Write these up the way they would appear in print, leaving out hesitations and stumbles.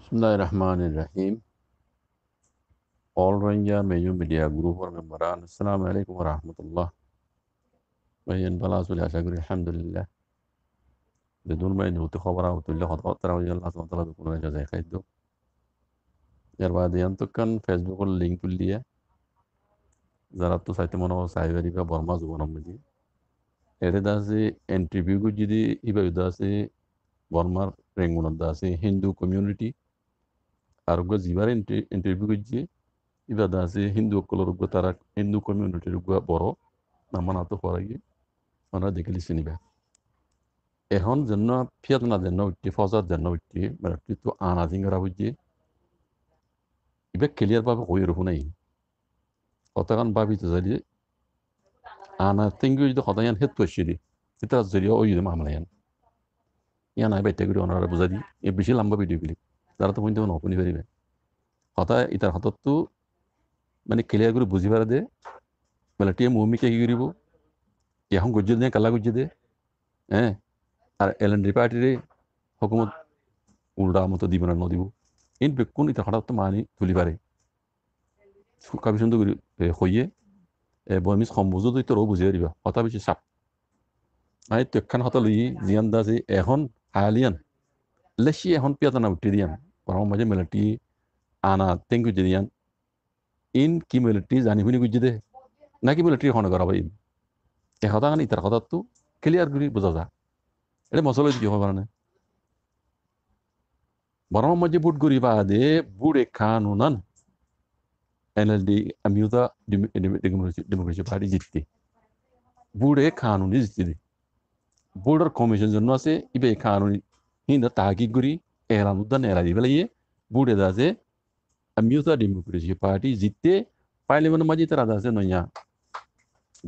Bismillahirrahmanirrahim. All Rohingya Major Media Group or memberan. Assalamu alaikum warahmatullah. Bayan bala sul ashaguri alhamdulillah. بدون ما انه تخبره وتقول خطوات ترى الله سبحانه وتعالى بيكون جزاء خير دو يربا ديان تو كان فيسبوك اللينك توليه زرات تو سايت منو سايبري با برما زبون مجي এর দাসে interview কো যদি ইবা দাসে বর্মার Rangoon দাসে Hindu community আর গো zipper interview কো জি ইবা দাসে Hindu colour গো তারা হিন্দু কমিউনিটির গো বড় নামানা তো পড়াই আমরা দেখলি চিনিবা এখন জন্য ফিয়াত না জন্য উঠি ফজার জন্য উঠি মানে তো আনা জিঙ্গরা বুঝি ইবে ক্লিয়ার ভাবে কই রহু নাই কতক্ষণ ভাবি তো জালি আনা তিঙ্গু যদি কতক্ষণ হেত পয়সিদি এটা জরিয়া ওই মামলায়ান ইয়া নাই বাইতে করে ওনারা বুঝা দি এ বেশি লম্বা ভিডিও গুলি তারা তো পর্যন্ত নপুনি পারিবে কথা ইতার হাতত তো মানে ক্লিয়ার করে বুঝি পারে দে মানে টিএম ভূমিকা কি করিব এখন গুজ্জে দে কালা গুজ্জে দে হ্যাঁ আর এলএনডি পার্টির হুকুমত উল্টা মতো দিব না নদিব ইন বেকুন ইতার হাতত মানি তুলি পারে কাবি সুন্দর করে হইয়ে বমিস সম্বুজো তো ইতরও বুঝিয়ে দিবা কথা বেশি চাপ আই তো একখান হতা লই জিয়ান দাসি এখন হালিয়ান লেসি এখন পিয়াতানা উঠে দিয়ান বরং মাঝে মেলাটি আনা তেঙ্গু দিয়ান ইন কি মেলাটি জানি শুনি গুজি দে নাকি মেলাটি হন করা ভাই এ কথা গান ইতার কথা তো ক্লিয়ার করে বোঝা যা এটা মশলা কি হবে না বরং মাঝে বুট করি বা দে বুড়ে খানুনান এনএলডি আমিউদা ডেমোক্রেসি পার্টি জিততে বুড়ে খানুনি জিততে border commission জন্য আছে ইবে কানুনি হিন্দা তাহাকিক করি এলান উদ্যান এলা দিবে লাগিয়ে বুড়ে দাসে আমিউতা ডেমোক্রেসি পার্টি জিততে পার্লিমেন্টের মাঝে তারা দাসে নয়া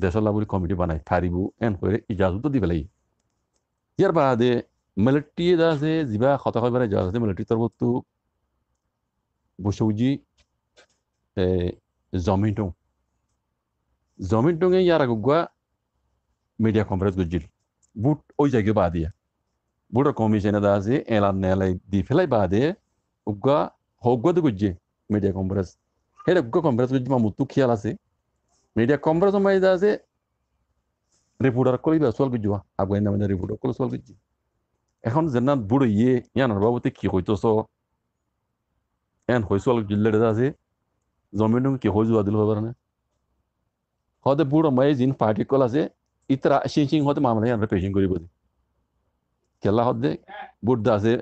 দেশের লাভুরি কমিটি বানায় ফারিবু এন করে ইজাজত দিবে লাগি ইয়ার বাদে মিলিটারি দাসে জিবা কথা কইবার ইজাজত আছে মিলিটারি তরফতো বসৌজি জমিনটং এ ইয়ার আগুয়া মিডিয়া কনফারেন্স গজিল বুট ওই জায়গায় বাদিয়া বুড়ো কমিশনে দাসে এলান নেলাই দি ফেলাই বাদে উগা হগদ গুজে মিডিয়া কনফারেন্স হেড উগা কনফারেন্স গুজে মা মুতু খেয়াল আছে মিডিয়া কনফারেন্স মাই দাসে রিপোর্টার কইবা সওয়াল গুজবা আগুয়াই নামে রিপোর্টার কল সওয়াল গুজি এখন জেনাত বুড়ো ইয়ানোর বাবুতে কি হইতছ এন হই সওয়াল গুজলে দাসে জমিন কি হই জুয়া দিল হবার না হদে বুড়ো মাই জিন পার্টি কল আছে ইতরা সিং হতে মামলা আমরা পেশিং করিব কেলা হদে বুট দাসে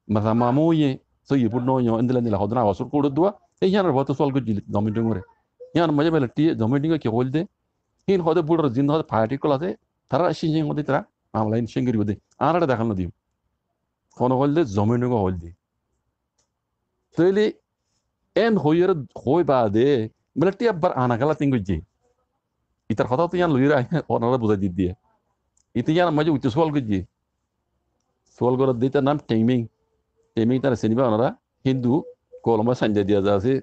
মাথা মামুয়ে so yi put no yo indela nila hodna wasur ko dudwa e yana boto sol gujil domiting gore yana maje bela ti domiting ke holde hin hode budur jin hode party ko lase tara shin hode tara amlain shingiri bode anara dekhano dim kono holde domiting ko holde tele en hoyer hoy bade bela ti abbar ana gala tingujje itar khata to yan luira onara buza diddiye iti yana maje uti sol gujje sol gor dita nam timing তারা cinema ওনারা হিন্দু কলমা সাঞ্জা দিয়া যাচ্ছে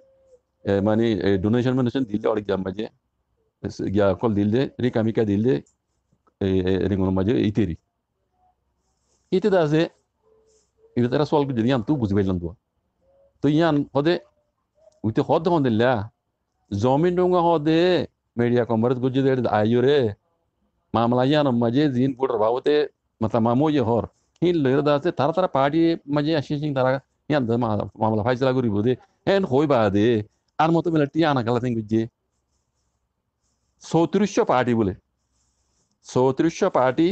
মানে donation দিলে অনেক দাম মাঝে গিয়া কল দিলে রিকামিকা দিলে রিঙ্গন মাঝে ইতেরি ইতে আছে এটা তারা সলভ যদি ইয়ান তু বুঝি পাইলাম তো ইয়ান হদে উইতে হদ হন দিল্লা জমিন ডোঙ্গা হদে মিডিয়া কনফারেন্স গুজি দে আইও রে মামলা ইয়ান মাঝে জিন পুটার বাবতে মাতা মামো ইয়ে হর হিন লইরা দাসে তারা তারা পার্টি মাঝে আসি সিং তারা ইয়ান মামলা ফাইসলা করিব দে হেন হই বা দে আর মতো মিলিটারি আনা গেলা তিন গুজে 3400 পার্টি বলে 3400 পার্টি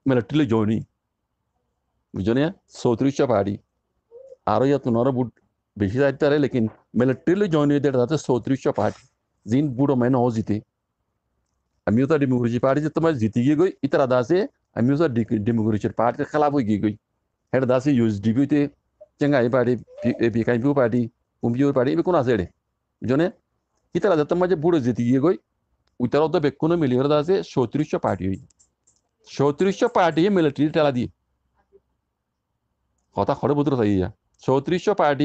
মিলিটারি জয়নি বুঝনে 3400 পার্টি আর ইয়া তোনারা বুট বেশি যাইতারে লেকিন মিলিটারি জয়নি দেটা দাসে 3400 পার্টি জিন বুড়ো মেন ও জিতে আমিও তো ডেমোক্রেসি পার্টি যে তোমার জিতে গিয়ে গই ইতারা দাসে আমিও তো ডেমোক্রেসি পার্টি খেলাফ হয়ে গিয়ে গই হেড দাসে ইউএসডিপিতে চেঙ্গাই পার্টি পিকাইপিও পার্টি কুম্পিওর পার্টি এবে কোন আছে রে বুঝনে ইতারা যাতে মাঝে বুড়ো জিতে গিয়ে গই উইতারা তো বেকুনো মিলিয়র দাসে 3400 পার্টি হই 3400 পার্টি মিলিটারি টেলা দিয়ে কথা খড়ে বুতর থাইয়া 3400 পার্টি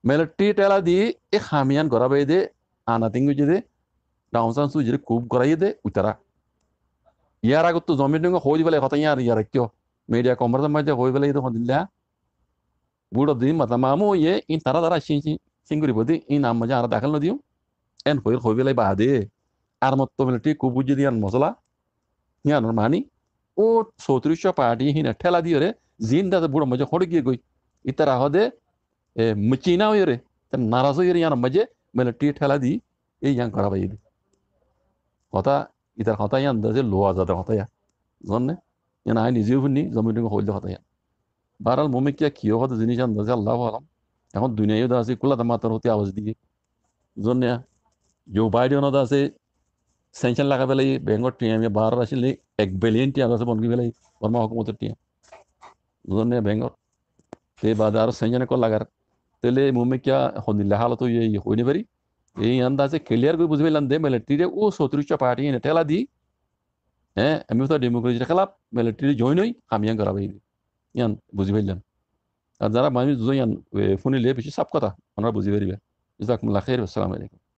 মিলিটারি টেলা দিয়ে এ খামিয়ান গরাবাই দে আনা তিঙ্গু যে দে ডাউনসান সু যে খুব গরাই দে উইতারা ইয়ার আগত তো জমিন ডঙ্গা হই বলে কথা ইয়ার কিয় media conference maje hoy bela ido hodilla budo di mata mamu ye in tara dara singuri bodi in amma jara dakal no diu en hoy bela baade ar motto melti kubuji dian mosala yan mani O 34 party হিনা ঠেলা দিয়ে রে জিনদা বুড়ো মজে খড় গিয়ে গই ইতারা হদে মচিনা হইরে নারাজ হইরে ইয়ান মজে মিলিটারি ঠেলা দি এই ইয়ান করা বাইদি কথা ইতার কথা ইয়ান দাজে লোয়া জাদা কথা ইয়া জন্নে ইয়ান আই নিজেও শুনি জমিন হইলে কথা ইয়া বারাল মোমে কিয় হতে জিনিস আন্দাজে আল্লাহ আলম এখন দুনিয়ায় দা আছে কুলা দামাতার হতে আওয়াজ দিয়ে জন্নে জো বাইডেন দা আছে সেনশন লাগা বেলাই বেঙ্গর টিয়া আমি বার আসলে 1 বিলিয়ন টিয়া আছে বনকি বেলাই বর্মা হুকুমতের টিয়া জন্নে বেঙ্গর তে বাদ আর সেনশনে কল লাগার তেলে মুমে কিয়া হনিল্লা হালত এই হইনি পারি এই আন্দাজে ক্লিয়ার করে বুঝবে লান দে মিলিটারি ও 34 পার্টি এনে ঠেলা দি হ্যাঁ আমি তো ডেমোক্রেসির খেলাফ মিলিটারি জয়েন হই হামিয়ান করাবাই ইয়ান বুঝি পাইলাম আর যারা মানুষ দুজন ইয়ান ফোনে লে বেশি সব কথা ওনারা বুঝি পারিবে জাজাকুমুল্লাহ খাইর আসসালামু আলাইকুম